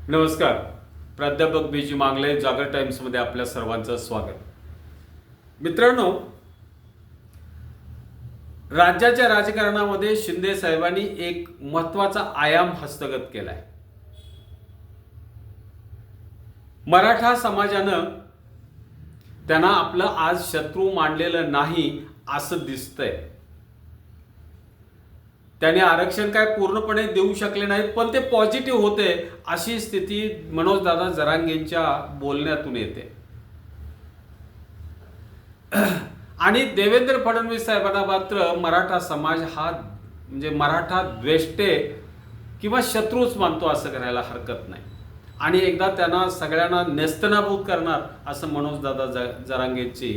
नमस्कार. प्राध्यापक बी जी मांगले, जागर टाइम्समध्ये आपल्या सर्वांचं स्वागत. मित्रांनो, राज्याच्या राजकारणामध्ये शिंदे साहेबांनी एक महत्त्वाचा आयाम हस्तगत केलाय. मराठा समाजानं त्यांना आपलं आज शत्रू मानलेलं नाही असं दिसतंय. त्याने आरक्षण काय पूर्णपणे देऊ शकले नाहीत, पण ते पॉझिटिव्ह होते अशी स्थिती मनोजदादा जरांगेंच्या बोलण्यातून येते. आणि देवेंद्र फडणवीस साहेबांना मात्र मराठा समाज हा म्हणजे मराठा द्वेष्टे किंवा शत्रूच मानतो असं करायला हरकत नाही. आणि एकदा त्यांना सगळ्यांना नेस्तनाबूत करणार असं मनोजदादा जरांगेंची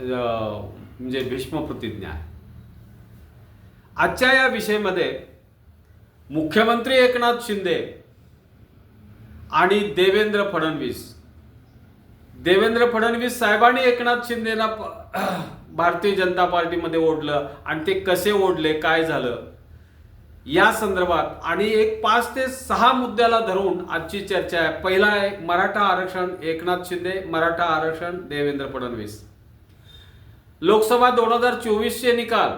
म्हणजे भीष्म प्रतिज्ञा आहे. आजच्या या विषयामध्ये मुख्यमंत्री एकनाथ शिंदे आणि देवेंद्र फडणवीस साहेबांनी एकनाथ शिंदेना भारतीय जनता पार्टीमध्ये ओढलं आणि ते कसे ओढले, काय झालं या संदर्भात आणि एक 5 ते 6 मुद्द्याला धरून आजची चर्चा आहे. पहिला आहे मराठा आरक्षण एकनाथ शिंदे, मराठा आरक्षण देवेंद्र फडणवीस. लोकसभा 2024चे निकाल.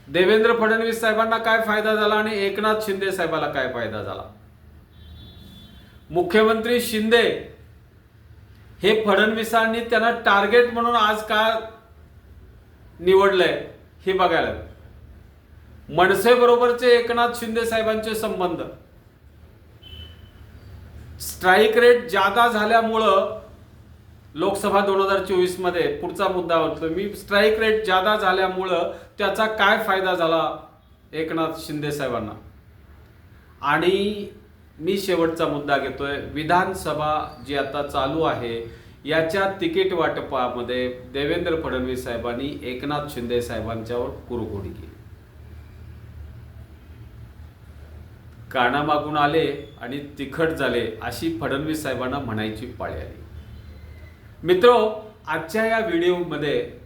देवेंद्र फडणवीस साहेबांना काय फायदा झाला आणि एकनाथ शिंदे साहेबाला काय फायदा झाला. मुख्यमंत्री शिंदे हे फडणवीसांनी त्यांना टार्गेट म्हणून आज का निवडलंय हे बघायला. मनसे बरोबरचे एकनाथ शिंदे साहेबांचे संबंध, स्ट्राईक रेट जादा झाल्यामुळं लोकसभा 2024 मध्ये पुढचा मुद्दा होतो मी, स्ट्राईक रेट जादा झाल्यामुळं त्याचा काय फायदा झाला एकनाथ शिंदे साहेबांना. आणि मी शेवटचा मुद्दा घेतोय, विधानसभा जी आता चालू आहे याच्या तिकीट वाटपामध्ये देवेंद्र फडणवीस साहेबांनी एकनाथ शिंदे साहेबांच्यावर कुरघोडी केली. कानामागून आले आणि तिखट झाले अशी फडणवीस साहेबांना म्हणायची पाळी आली. मित्रो, आजच्या या व्हिडिओमध्ये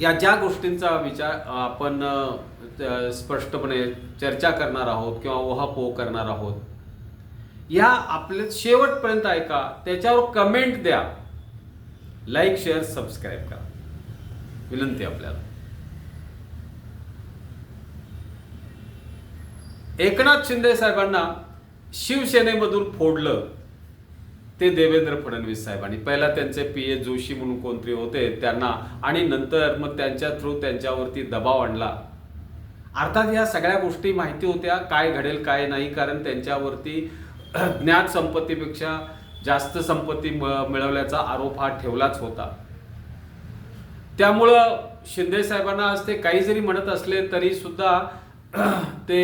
या ज्या गोष्टींचा विचार आपण स्पष्टपणे चर्चा करणार आहोत किंवा ओहापोह करणार आहोत, या आपल्या शेवटपर्यंत ऐका, त्याच्यावर कमेंट द्या, लाईक शेअर सबस्क्राईब करा, विनंती आपल्याला. एकनाथ शिंदे साहेबांना शिवसेनेमधून फोडलं ते देवेंद्र फडणवीस साहेबांनी. पहिला त्यांचे पी.ए. जोशी म्हणून कोणतरी होते त्यांना, आणि नंतर मग त्यांच्या थ्रू त्यांच्यावरती दबाव आणला. अर्थात या सगळ्या गोष्टी माहिती होत्या काय घडेल काय नाही, कारण त्यांच्यावरती ज्ञात संपत्तीपेक्षा जास्त संपत्ती मिळवल्याचा आरोप हा ठेवलाच होता. त्यामुळं शिंदे साहेबांना आज ते काही जरी म्हणत असले तरी सुद्धा ते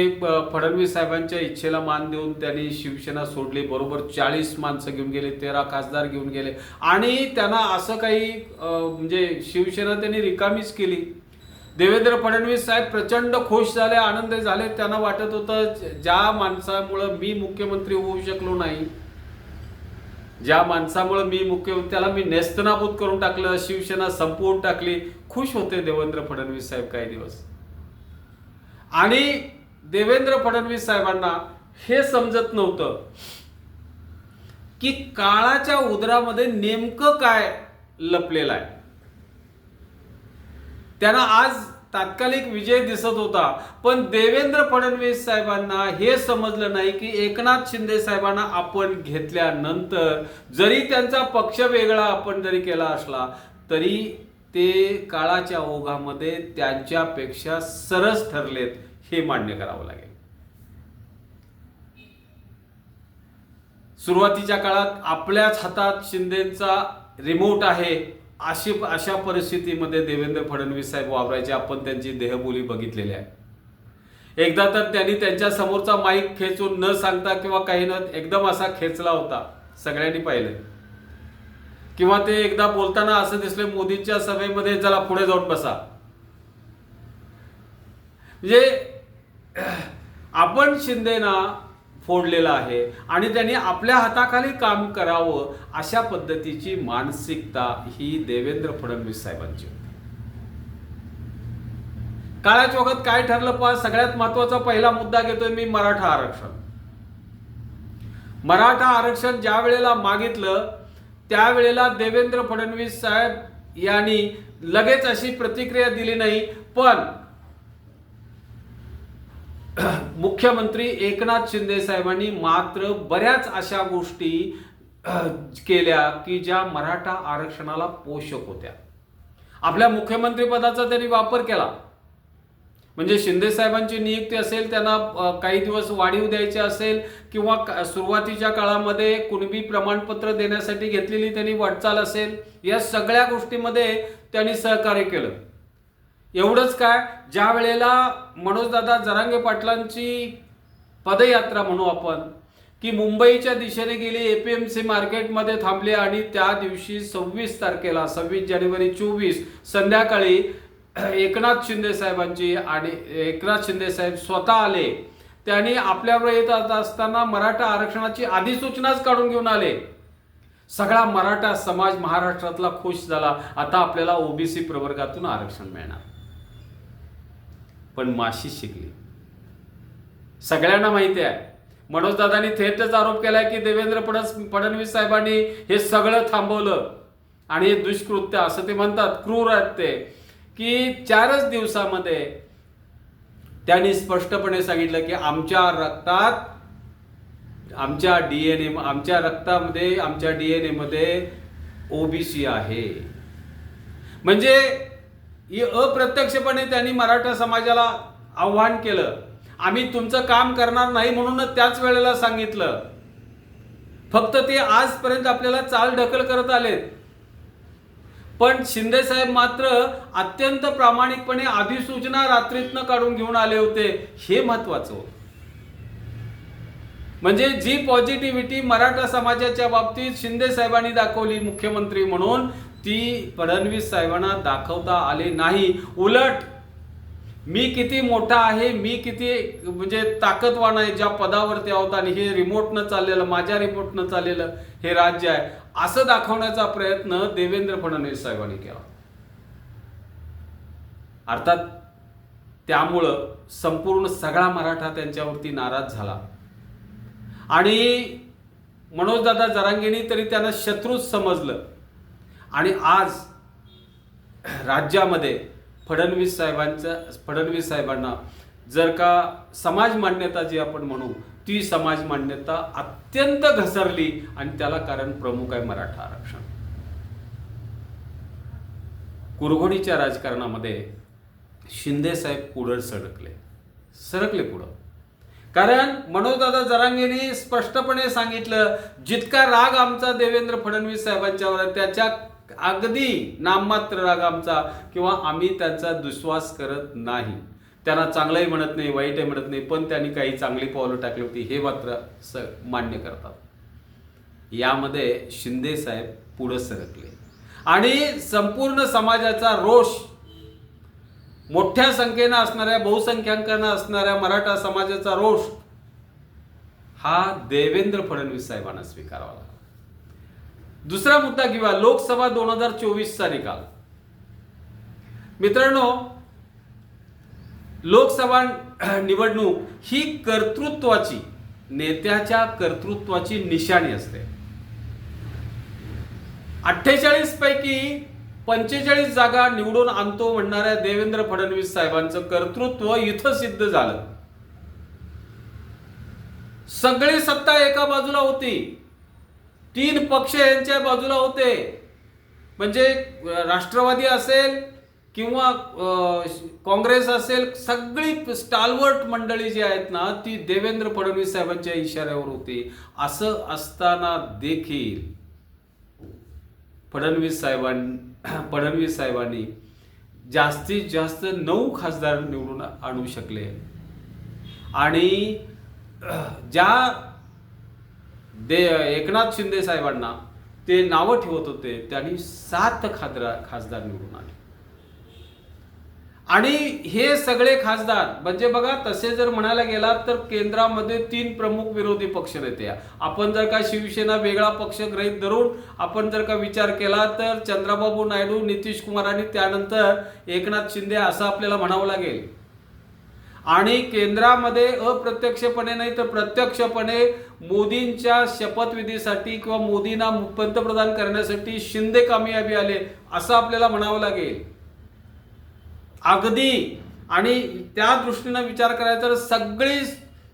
फडणवीस साहेबांच्या इच्छेला मान देऊन त्यांनी शिवसेना सोडली. बरोबर 40 माणसं घेऊन गेले, 13 खासदार घेऊन गेले आणि त्यांना असं काही म्हणजे शिवसेना त्यांनी रिकामीच केली. देवेंद्र फडणवीस साहेब प्रचंड खुश झाले, आनंद झाले. त्यांना वाटत होतं ज्या माणसामुळं मी मुख्यमंत्री होऊ शकलो नाही, ज्या माणसामुळं मी मुख्यमंत्री त्याला मी नेस्तनाबूत करून टाकलं, शिवसेना संपवून टाकली. खुश होते देवेंद्र फडणवीस साहेब काही दिवस. आणि देवेंद्र फडणवीस साहेबांना हे समजत नव्हतं की काळाच्या उदरामध्ये नेमकं काय लपलेलं आहे. त्यांना आज तात्कालिक विजय दिसत होता, पण देवेंद्र फडणवीस साहेबांना हे समजलं नाही की एकनाथ शिंदे साहेबांना आपण घेतल्यानंतर जरी त्यांचा पक्ष वेगळा आपण जरी केला असला तरी ते काळाच्या ओघामध्ये त्यांच्यापेक्षा सरस ठरलेत हे मान्य करावं लागेल. सुरुवातीच्या काळात आपल्याच हातात शिंदेचा रिमोट आहे अशा परिस्थितीमध्ये देवेंद्र फडणवीस साहेब वावरायचे. आपण त्यांची देहबोली बघितलेली आहे. एकदा तर त्यांनी त्यांच्या समोरचा माईक खेचून न सांगता किंवा काही न एकदम असा खेचला होता, सगळ्यांनी पाहिलं. किंवा ते एकदा बोलताना असं दिसले मोदींच्या सभेमध्ये, चला पुढे जाऊन बसा. म्हणजे आपण शिंदेना फोडलेला आहे आणि त्यांनी आपल्या हाताखाली काम करावं अशा पद्धतीची मानसिकता ही देवेंद्र फडणवीस साहेबांची होती. काळाच्या वखत काय ठरलं पहा. सगळ्यात महत्वाचा पहिला मुद्दा घेतोय मी, मराठा आरक्षण. मराठा आरक्षण ज्या वेळेला मागितलं त्यावेळेला देवेंद्र फडणवीस साहेब यांनी लगेच अशी प्रतिक्रिया दिली नाही, पण मुख्यमंत्री एकनाथ शिंदे साहेबांनी मात्र बऱ्याच अशा गोष्टी केल्या की ज्या मराठा आरक्षणाला पोषक होत्या. आपल्या मुख्यमंत्री पदाचा त्यांनी वापर केला. म्हणजे शिंदे साहेबांची नियुक्ती असेल, त्यांना काही दिवस वाढीव द्यायचे असेल, किंवा सुरुवातीच्या काळामध्ये कुणबी प्रमाणपत्र देण्यासाठी घेतलेली त्यांनी वाटचाल असेल, या सगळ्या गोष्टीमध्ये त्यांनी सहकार्य केलं. एवढंच काय, ज्या वेळेला मनोजदादा जरांगे पाटलांची पदयात्रा म्हणू आपण, की मुंबईच्या दिशेने गेली, एपीएमसी मार्केटमध्ये थांबले आणि त्या दिवशी 26 तारखेला 26 जानेवारी 24 संध्याकाळी एकनाथ शिंदे साहेबांची आणि एकनाथ शिंदे साहेब स्वतः आले. त्यांनी आपल्यावर येत असताना मराठा आरक्षणाची अधिसूचनाच काढून घेऊन आले. सगळा मराठा समाज महाराष्ट्रातला खुश झाला. आता आपल्याला ओबीसी प्रवर्गातून आरक्षण मिळणार. पण माशी शिकली. सगळ्यांना माहिती आहे, मनोजदादांनी थेटच आरोप केलाय की देवेंद्र फडणवीस साहेबांनी हे सगळं थांबवलं आणि हे दुष्कृत्य, असं ते म्हणतात, क्रूर आहेत ते, की 4च दिवसामध्ये त्यांनी स्पष्टपणे सांगितलं की आमच्या रक्तात, आमच्या डीएनए, आमच्या रक्तामध्ये, आमच्या डीएनए मध्ये ओबीसी आहे. म्हणजे अप्रत्यक्षपणे त्यांनी मराठा समाजाला आव्हान केलं, आम्ही तुमचं काम करणार नाही म्हणूनच त्याच वेळेला सांगितलं. फक्त ते आजपर्यंत आपल्याला चाल ढकल करत आलेत. पण शिंदे साहेब मात्र अत्यंत प्रामाणिकपणे अधिसूचना रात्रीतनं काढून घेऊन आले होते. हे महत्वाचं होतं. म्हणजे जी पॉझिटिव्हिटी मराठा समाजाच्या बाबतीत शिंदे साहेबांनी दाखवली मुख्यमंत्री म्हणून, ती फडणवीस साहेबांना दाखवता आले नाही. उलट मी किती मोठा आहे, मी किती म्हणजे ताकदवान आहे, ज्या पदावरती आहोत आणि हे रिमोटनं चाललेलं, माझ्या रिमोटनं चाललेलं हे राज्य आहे, असं दाखवण्याचा प्रयत्न देवेंद्र फडणवीस साहेबांनी केला. अर्थात त्यामुळं संपूर्ण सगळा मराठा त्यांच्यावरती नाराज झाला आणि मनोजदादा जरांगेंनी तरी त्यांना शत्रूच समजलं. आणि आज राज्यामध्ये फडणवीस साहेबांना जर का समाज मान्यता जी आपण म्हणू, ती समाज मान्यता अत्यंत घसरली आणि त्याला कारण प्रमुख आहे मराठा आरक्षण. कुरघोडीच्या राजकारणामध्ये शिंदे साहेब पुढे सरकले पुढं. कारण मनोजदादा जरांगेंनी स्पष्टपणे सांगितलं, जितका राग आमचा देवेंद्र फडणवीस साहेबांच्यावर आहे त्याच्या अगदी नाममात्र राग आमचा, किंवा आम्ही त्यांचा दुस्वास करत नाही. त्यांना चांगलंही म्हणत नाही, वाईटही म्हणत नाही, पण त्यांनी काही चांगली पावलं टाकली होती हे मात्र मान्य करतात. यामध्ये शिंदे साहेब पुढे सरकले आणि संपूर्ण समाजाचा रोष, मोठ्या संख्येनं असणाऱ्या, बहुसंख्याकांना असणाऱ्या मराठा समाजाचा रोष हा देवेंद्र फडणवीस साहेबांना स्वीकारावा लागला. दुसरा मुद्दा घेऊया, लोकसभा 2024चा निकाल. मित्रांनो, लोकसभा निवडणूक ही कर्तृत्वाची, नेत्याच्या कर्तृत्वाची निशाणी असते. 48 पैकी 45 जागा निवडून आणतो म्हणणाऱ्या देवेंद्र फडणवीस साहेबांचं कर्तृत्व इथं सिद्ध झालं. सगळी सत्ता एका बाजूला होती, 3 पक्ष यांच्या बाजूला होते. म्हणजे राष्ट्रवादी असेल किंवा काँग्रेस असेल, सगळी स्टालवर्ट मंडळी जी आहेत ना, ती देवेंद्र फडणवीस साहेबांच्या इशाऱ्यावर होती. असं असताना देखील फडणवीस साहेबांनी जास्तीत जास्त 9 खासदार निवडून आणू शकले. आणि ज्या एकनाथ शिंदे साहेबांना ते नावं ठेवत होते त्यांनी 7 खासदार निवडून आले. आणि हे सगळे खासदार म्हणजे बघा, तसे जर म्हणायला गेलात तर केंद्रामध्ये 3 प्रमुख विरोधी पक्ष नेते आहे. आपण जर का शिवसेना वेगळा पक्ष गृहीत धरून आपण जर का विचार केला तर चंद्राबाबू नायडू, नितीश कुमार आणि त्यानंतर एकनाथ शिंदे असं आपल्याला म्हणावं लागेल. आणि केंद्रामध्ये अप्रत्यक्षपणे नाही तर प्रत्यक्षपणे मोदींच्या शपथविधीसाठी किंवा मोदींना पंतप्रधान करण्यासाठी शिंदे कामयाबी आले असं आपल्याला म्हणावं लागेल अगदी. आणि त्या दृष्टीनं विचार करायचा तर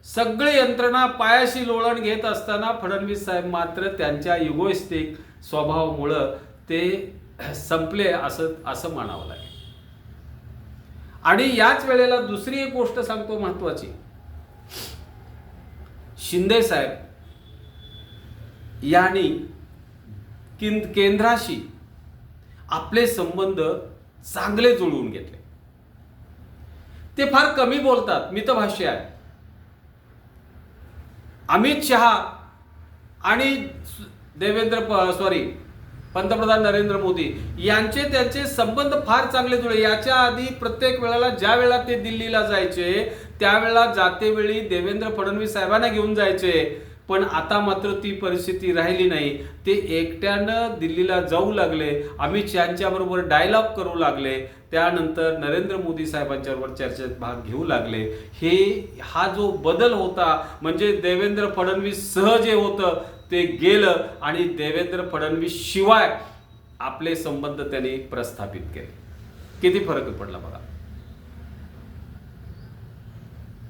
सगळी यंत्रणा पायाशी लोळण घेत असताना फडणवीस साहेब मात्र त्यांच्या इगोइस्टिक स्वभावामुळं ते संपले असं मानावं लागेल. आणि याच वेळेला दुसरी एक गोष्ट सांगतो महत्वाची, शिंदे साहेब यांनी केंद्राशी आपले संबंध चांगले जुळवून घेतले. ते फार कमी बोलतात, मितभाषी आहे. अमित शहा आणि पंतप्रधान नरेंद्र मोदी यांचे त्यांचे संबंध फार चांगले जुळले. याच्या आधी प्रत्येक वेळेला ज्या वेळेला ते दिल्लीला जायचे त्यावेळेला जातेवेळी देवेंद्र फडणवीस साहेबांना घेऊन जायचे. पण आता मात्र ती परिस्थिती राहिली नाही. ते एकट्यानं दिल्लीला जाऊ लागले, अमित शहांच्या बरोबर डायलॉग करू लागले, त्यानंतर नरेंद्र मोदी साहेबांच्या बरोबर चर्चेत भाग घेऊ लागले. हा जो बदल होता म्हणजे देवेंद्र फडणवीस सह जे होतं ते गेलं आणि देवेंद्र फडणवीस शिवाय आपले संबंध त्यांनी प्रस्थापित केले. किती फरक पडला बघा.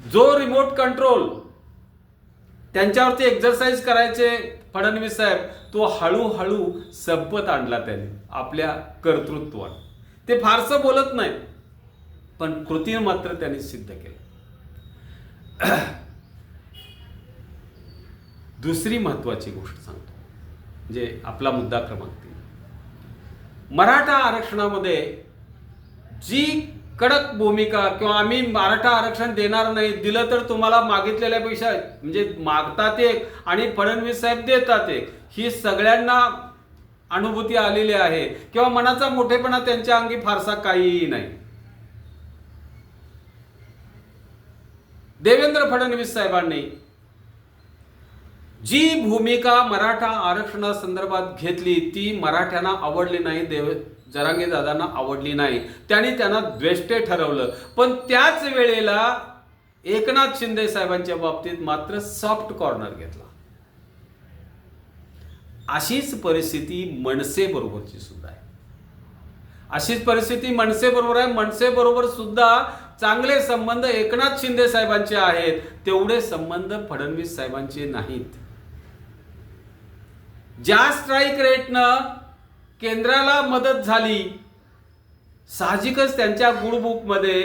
जो रिमोट कंट्रोल त्यांच्यावरती एक्झरसाइज करायचे फडणवीस साहेब, तो हळूहळू संपत आणला त्यांनी आपल्या कर्तृत्वात. ते फारसं बोलत नाही पण कृतीने मात्र त्यांनी सिद्ध केलं. दुसरी महत्वाची गोष्ट सांगतो म्हणजे आपला मुद्दा क्रमांक 3, मराठा आरक्षणामध्ये जी कडक भूमिका किंवा आम्ही मराठा आरक्षण देणार नाही, दिलं तर तुम्हाला मागितलेल्यापेक्षा म्हणजे मागतात एक आणि फडणवीस साहेब देतात एक, ही सगळ्यांना अनुभूती आलेली आहे किंवा मनाचा मोठेपणा त्यांच्या अंगी फारसा काहीही नाही. देवेंद्र फडणवीस साहेबांनी जी भूमिका मराठा आरक्षणासंदर्भात घेतली ती मराठ्यांना आवडली नाही, जरांगे दादांना आवडली नाही, त्यांना द्वेष्टे ठरवलं. पण त्याच वेळेला एकनाथ शिंदे साहेबांच्या बाबतीत मात्र सॉफ्ट कॉर्नर घेतला. अशीच परिस्थिती मनसे बरोबरची सुद्धा आहे. अशीच परिस्थिती मनसे बरोबर आहे. मनसे बरोबर सुद्धा चांगले संबंध एकनाथ शिंदे साहेबांचे आहेत, तेवढे संबंध फडणवीस साहेबांचे नाहीत. ज्या स्ट्राईक रेटनं केंद्राला मदत झाली, साहजिकच त्यांच्या गुडबुकमध्ये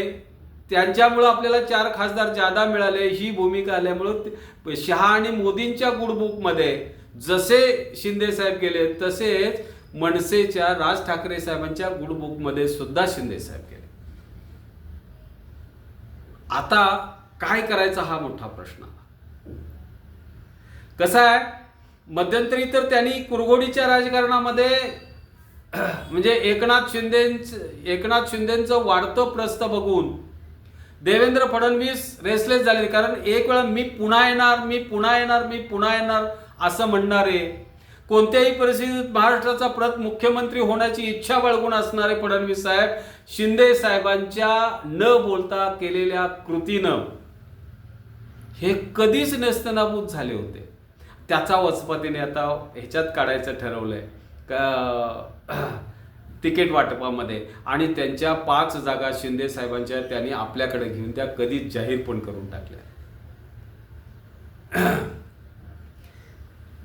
त्यांच्यामुळे आपल्याला 4 खासदार जादा मिळाले ही भूमिका आल्यामुळे शहा आणि मोदींच्या गुडबुकमध्ये जसे शिंदे साहेब गेले तसेच मनसेच्या राज ठाकरे साहेबांच्या गुडबुकमध्ये सुद्धा शिंदे साहेब गेले. आता काय करायचा हा मोठा प्रश्न. कसा आहे, मध्यंतरी तर त्यांनी कुरघोडीच्या राजकारणामध्ये म्हणजे एकनाथ शिंदेचं वाढतं प्रस्थ बघून देवेंद्र फडणवीस रेसलेस झाले. कारण एक वेळा मी पुन्हा येणार असं म्हणणारे, कोणत्याही परिस्थितीत महाराष्ट्राचा परत मुख्यमंत्री होण्याची इच्छा बाळगून असणारे फडणवीस साहेब शिंदे साहेबांच्या न बोलता केलेल्या कृतीनं हे कधीच नेस्तनाबूत झाले होते. त्याचा वचपातीने आता ह्याच्यात काढायचं ठरवलंय तिकीट वाटपामध्ये आणि त्यांच्या 5 जागा शिंदे साहेबांच्या त्यांनी आपल्याकडे घेऊन त्या कधीच जाहीर पण करून टाकल्या.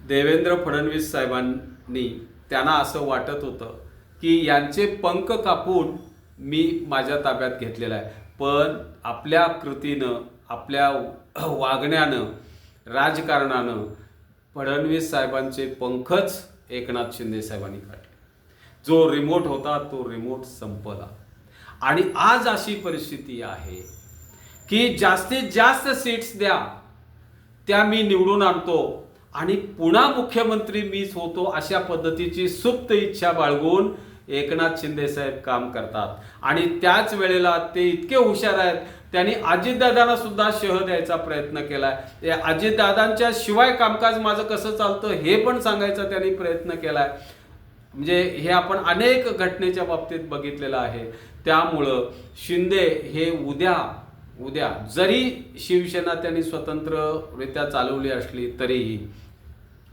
देवेंद्र फडणवीस साहेबांनी त्यांना असं वाटत होतं की यांचे पंख कापून मी माझ्या ताब्यात घेतलेला आहे, पण आपल्या कृतीनं आपल्या वागण्यानं राजकारणानं फडणवीस साहेबांचे पंखच एकनाथ शिंदे साहेबांनी काढले. जो रिमोट होता तो रिमोट संपला आणि आज अशी परिस्थिती आहे की जास्तीत जास्त सीट्स द्या त्या मी निवडून आणतो आणि पुन्हा मुख्यमंत्री मीच होतो अशा पद्धतीची सुप्त इच्छा बाळगून एकनाथ शिंदे साहेब काम करतात. आणि त्याच वेळेला ते इतके हुशार आहेत, त्यांनी अजितदादांना सुद्धा शह द्यायचा प्रयत्न केलाय. अजितदादांच्या शिवाय कामकाज माझं कसं चालतं हे पण सांगायचा त्यांनी प्रयत्न केलाय. म्हणजे हे आपण अनेक घटनेच्या बाबतीत बघितलेलं आहे. त्यामुळं शिंदे हे उद्या जरी शिवसेना त्यांनी स्वतंत्ररित्या चालवली असली तरीही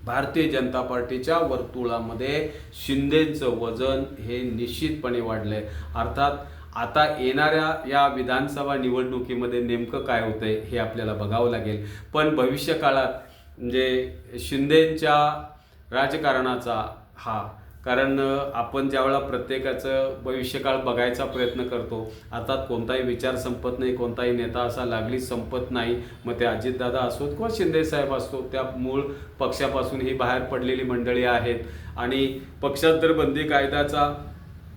भारतीय जनता पार्टीच्या वर्तुळामध्ये शिंदेचं वजन हे निश्चितपणे वाढलंय. अर्थात आता येणाऱ्या या विधानसभा निवडणुकीमध्ये नेमकं काय होतंय हे आपल्याला बघावं लागेल. पण भविष्य काळात म्हणजे शिंदेच्या राजकारणाचा कारण आपण ज्यावेळेला प्रत्येकाचं भविष्यकाळ बघायचा प्रयत्न करतो, अर्थात कोणताही विचार संपत नाही, कोणताही नेता असा लागलीच संपत नाही. मग ते अजितदादा असोत किंवा शिंदेसाहेब असतो, त्या मूळ पक्षापासून ही बाहेर पडलेली मंडळी आहेत. आणि पक्षांतरबंदी कायद्याचा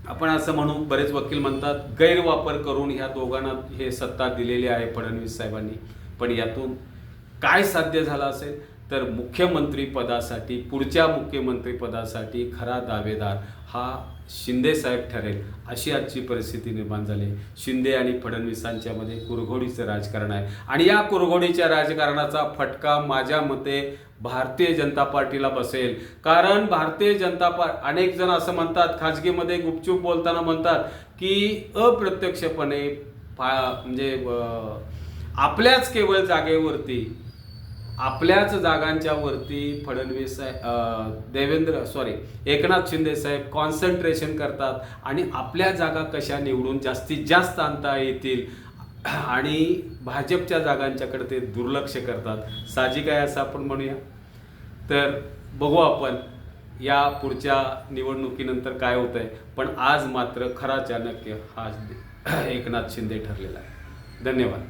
आपण असं म्हणू, बरेच वकील म्हणतात गैरवापर करून ह्या दोघांना हे सत्ता दिलेली आहे फडणवीस साहेबांनी. पण यातून काय साध्य झालं असेल तर मुख्यमंत्री पदासाठी, पुढच्या मुख्यमंत्री पदासाठी खरा दावेदार हा शिंदे साहेब ठरेल, अशी आजची परिस्थिती निर्माण झाली. शिंदे आणि फडणवीसांच्यामध्ये कुरघोडीचं राजकारण आहे. आणि या कुरघोडीच्या राजकारणाचा फटका माझ्या मते भारतीय जनता पार्टीला बसेल. कारण भारतीय जनता अनेक जण असं म्हणतात, खाजगीमध्ये गुपचूप बोलताना म्हणतात की अप्रत्यक्षपणे म्हणजे आपल्याच केवळ जागेवरती, आपल्याच जागांच्या वरती एकनाथ शिंदे साहेब कॉन्सन्ट्रेशन करतात आणि आपल्या जागा कशा निवडून जास्तीत जास्त आणता येतील आणि भाजपच्या जागांच्याकडे ते दुर्लक्ष करतात. साहजिक आहे असं आपण म्हणूया. तर बघू आपण या पुढच्या निवडणुकीनंतर काय होतंय. पण आज मात्र खरा चाणक्य हा एकनाथ शिंदे ठरलेला आहे. धन्यवाद.